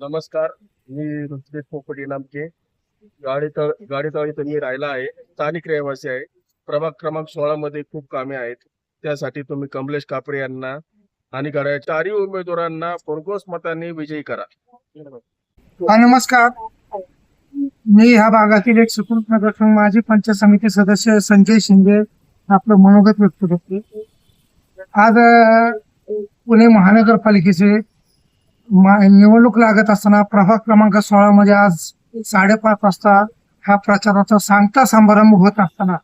नमस्कार. मी ऋत्विक पोपटी नामके गाडीतळ इथं मी राहिला आहे. स्थानिक रहिवासी आहे. प्रभाग क्रमांक 16 मध्ये खूप कामे आहेत. त्यासाठी तुम्ही कमलेश कापरे यांना आणि घड्याळ्या चारही उमेदवारांना भरघोस मतांनी विजयी करा. नमस्कार. मी ह्या भागातील एक सुकृत नगर माजी पंचायत समिती सदस्य संजय शिंदे आपलं मनोगत व्यक्त करते. आज पुणे महानगरपालिकेचे निवडणूक लागत असताना प्रभाग क्रमांक 16 मध्ये आज 5:30 वाजता हा प्रचाराचा सांगता समारंभ होत असताना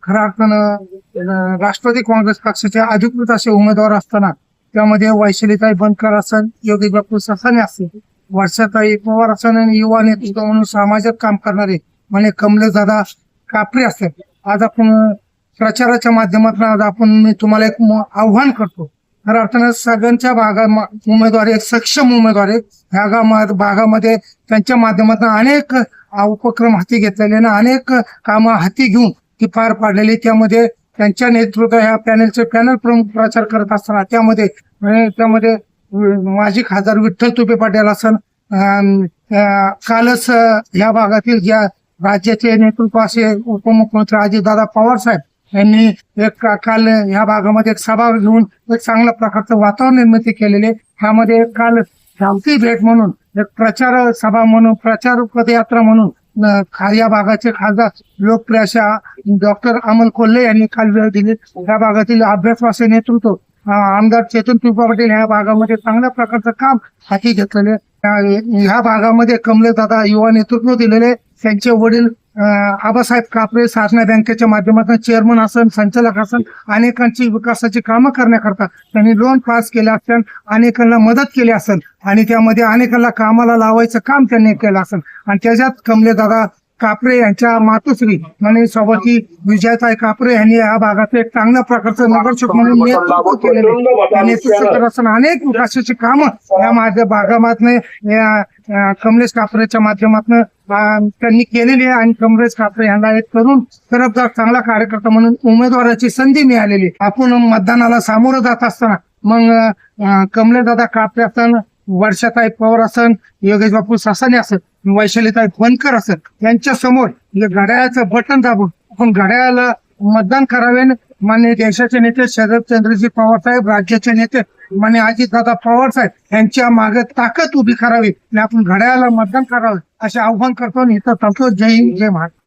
खऱ्या अर्थानं राष्ट्रवादी काँग्रेस पक्षाचे अधिकृत असे उमेदवार असताना त्यामध्ये वैशालीताई बनकर असन, योगी बापू ससाने असतील, वर्षाताई पवार असन आणि युवा नेतृत्व म्हणून सामाजिक काम करणारे म्हणजे कमलेशदादा कापरे असतात. आज आपण प्रचाराच्या माध्यमातून आज मी तुम्हाला एक आव्हान करतो. खऱ्या अर्थानं सगळ्यांच्या उमेदवार एक सक्षम उमेदवार आहेत. ह्या भागामध्ये त्यांच्या माध्यमातून अनेक उपक्रम हाती घेतलेले आणि अनेक कामं हाती घेऊन ती पार पाडलेली. त्यामध्ये त्यांच्या नेतृत्व ह्या पॅनल प्रमुख प्रचार करत असताना त्यामध्ये माजी खासदार विठ्ठल तुपे पाटील असन, कालच ह्या भागातील ज्या राज्याचे नेतृत्व असे उपमुख्यमंत्री अजितदादा पवार साहेब यांनी काल ह्या भागामध्ये एक सभा घेऊन एक चांगल्या प्रकारचं वातावरण निर्मिती केलेले. ह्यामध्ये काल शांती भेट म्हणून एक प्रचार सभा म्हणून प्रचार पदयात्रा म्हणून या भागाचे खासदार लोकप्रिय अशा डॉक्टर अमल कोल्हे यांनी काल वेळ दिली. या भागातील अभ्यासवासी नेतृत्व आमदार चेतन तुपे पाटील ह्या भागामध्ये चांगल्या प्रकारचं काम हाती घेतलेले. ह्या भागामध्ये कमलेशदादा युवा नेतृत्व दिलेले. त्यांचे वडील आबासाहेब कापरे साधना बँकेच्या माध्यमातून चेअरमन असन, संचालक असन, अनेकांची विकासाची कामं करण्याकरता त्यांनी लोन पास केले असेल, अनेकांना मदत केली असेल आणि त्यामध्ये अनेकांना कामाला लावायचं काम त्यांनी केलं असेल. आणि त्याच्यात कमलेशदादा कापरे यांच्या मातोश्री म्हणजे सोबती विजयताई कापरे यांनी या भागात एक चांगल्या प्रकारचं नगरसेवक म्हणून नेतृत्व केलेले. नेतृत्व करत असताना अनेक विकासाची कामं या माझ्या भागामधनं या कमलेश कापरेच्या माध्यमातून त्यांनी केलेली आहे. आणि कमलेश कापरे यांना एक तरुण तरफदार चांगला कार्यकर्ता म्हणून उमेदवाराची संधी मिळालेली. आपण मतदानाला सामोरं जात असताना मग कमलेशदादा कापरे असताना वर्षाताई पवार असन, योगेश बापू ससाने असेल, वैशालीताई बनकर असेल यांच्या समोर घड्याळाचं बटन दाबून आपण घड्याळाला मतदान करावे. माननीय देशाचे नेते शरदचंद्रजी पवार साहेब, राज्याचे नेते माननीय अजितदादा पवार साहेब यांच्या मागे ताकद उभी करावी आणि आपण घड्याळाला मतदान करावे असे आव्हान करतो. इथं जय हिंद, जय महाराष्ट्र.